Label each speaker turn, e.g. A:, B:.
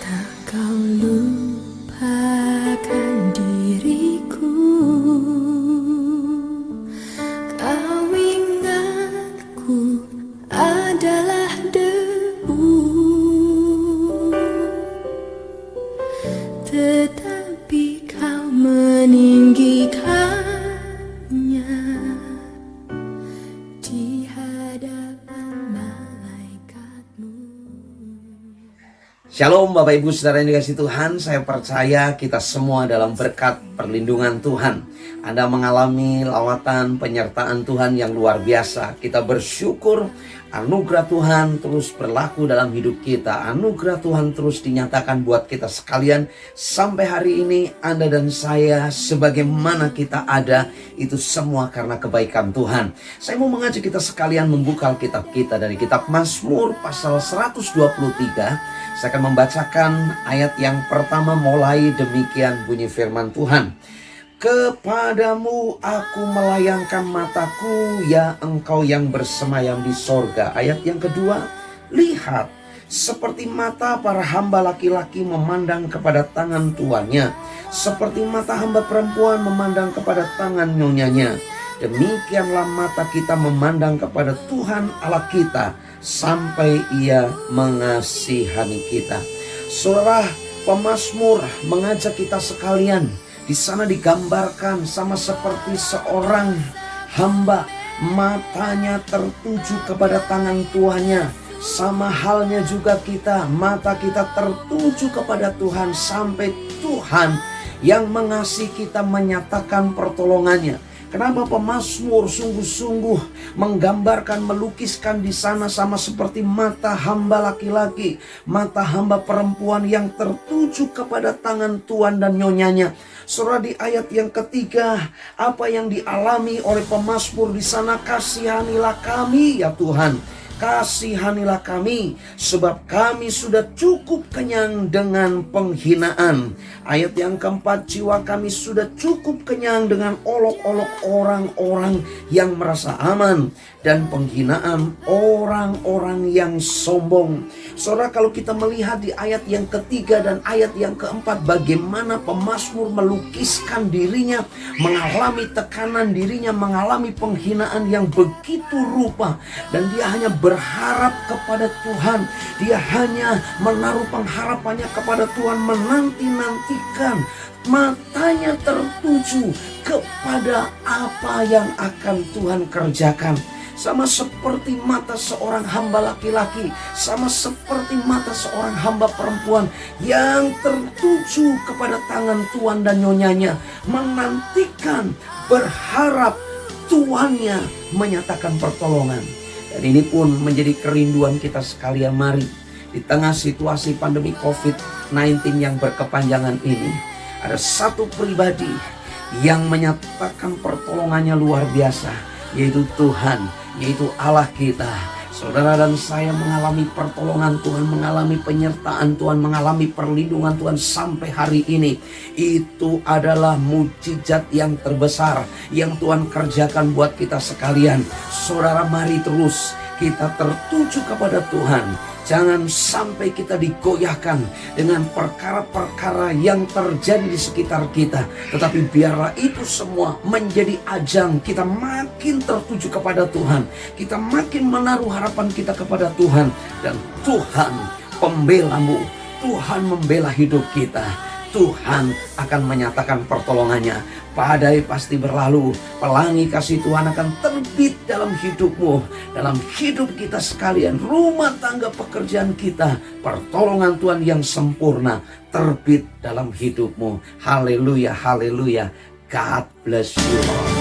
A: Tak kau lupakan diriku, kau ingatku adalah debu, tetapi kau meninggikannya di hadapan malaikatmu.
B: Shalom Bapak Ibu Saudara yang dikasihi Tuhan, saya percaya kita semua dalam berkat perlindungan Tuhan. Anda mengalami lawatan penyertaan Tuhan yang luar biasa. Kita bersyukur anugerah Tuhan terus berlaku dalam hidup kita. Anugerah Tuhan terus dinyatakan buat kita sekalian. Sampai hari ini Anda dan saya sebagaimana kita ada, itu semua karena kebaikan Tuhan. Saya mau mengajak kita sekalian membuka Alkitab kita dari kitab Mazmur pasal 123. Saya akan membacakan ayat yang pertama, mulai demikian bunyi firman Tuhan. Kepadamu aku melayangkan mataku, ya Engkau yang bersemayam di sorga. Ayat yang kedua, lihat seperti mata para hamba laki-laki memandang kepada tangan tuannya, seperti mata hamba perempuan memandang kepada tangan nyonyanya. Demikianlah mata kita memandang kepada Tuhan Allah kita, sampai Ia mengasihani kita. Saudara, pemazmur mengajak kita sekalian. Di sana digambarkan sama seperti seorang hamba, matanya tertuju kepada tangan tuannya. Sama halnya juga kita, mata kita tertuju kepada Tuhan sampai Tuhan yang mengasihi kita menyatakan pertolongannya. Kenapa pemazmur sungguh-sungguh menggambarkan, melukiskan di sana sama seperti mata hamba laki-laki, mata hamba perempuan yang tertuju kepada tangan tuan dan nyonyanya. Saudara, di ayat yang ketiga, apa yang dialami oleh pemazmur di sana? Kasihanilah kami ya Tuhan, kasihanilah kami, sebab kami sudah cukup kenyang dengan penghinaan. Ayat yang keempat, jiwa kami sudah cukup kenyang dengan olok-olok orang-orang yang merasa aman dan penghinaan orang-orang yang sombong. Saudara, kalau kita melihat di ayat yang ketiga dan ayat yang keempat, bagaimana pemazmur melukiskan dirinya mengalami tekanan, dirinya mengalami penghinaan yang begitu rupa, dan dia hanya berharap kepada Tuhan. Dia hanya menaruh pengharapannya kepada Tuhan, menanti-nantikan, matanya tertuju kepada apa yang akan Tuhan kerjakan. Sama seperti mata seorang hamba laki-laki, sama seperti mata seorang hamba perempuan yang tertuju kepada tangan tuan dan nyonyanya, menantikan, berharap tuannya menyatakan pertolongan. Dan ini pun menjadi kerinduan kita sekalian. Mari, di tengah situasi pandemi COVID-19 yang berkepanjangan ini, ada satu pribadi yang menyatakan pertolongannya luar biasa, yaitu Tuhan, yaitu Allah kita. Saudara dan saya mengalami pertolongan Tuhan, mengalami penyertaan Tuhan, mengalami perlindungan Tuhan sampai hari ini. Itu adalah mukjizat yang terbesar yang Tuhan kerjakan buat kita sekalian. Saudara, mari terus kita tertuju kepada Tuhan. Jangan sampai kita digoyahkan dengan perkara-perkara yang terjadi di sekitar kita. Tetapi biarlah itu semua menjadi ajang kita makin tertuju kepada Tuhan. Kita makin menaruh harapan kita kepada Tuhan. Dan Tuhan pembelamu, Tuhan membela hidup kita. Tuhan akan menyatakan pertolongannya. Badai pasti berlalu, pelangi kasih Tuhan akan terbit dalam hidupmu, dalam hidup kita sekalian, rumah tangga, pekerjaan kita. Pertolongan Tuhan yang sempurna terbit dalam hidupmu. Haleluya, haleluya. God bless you all.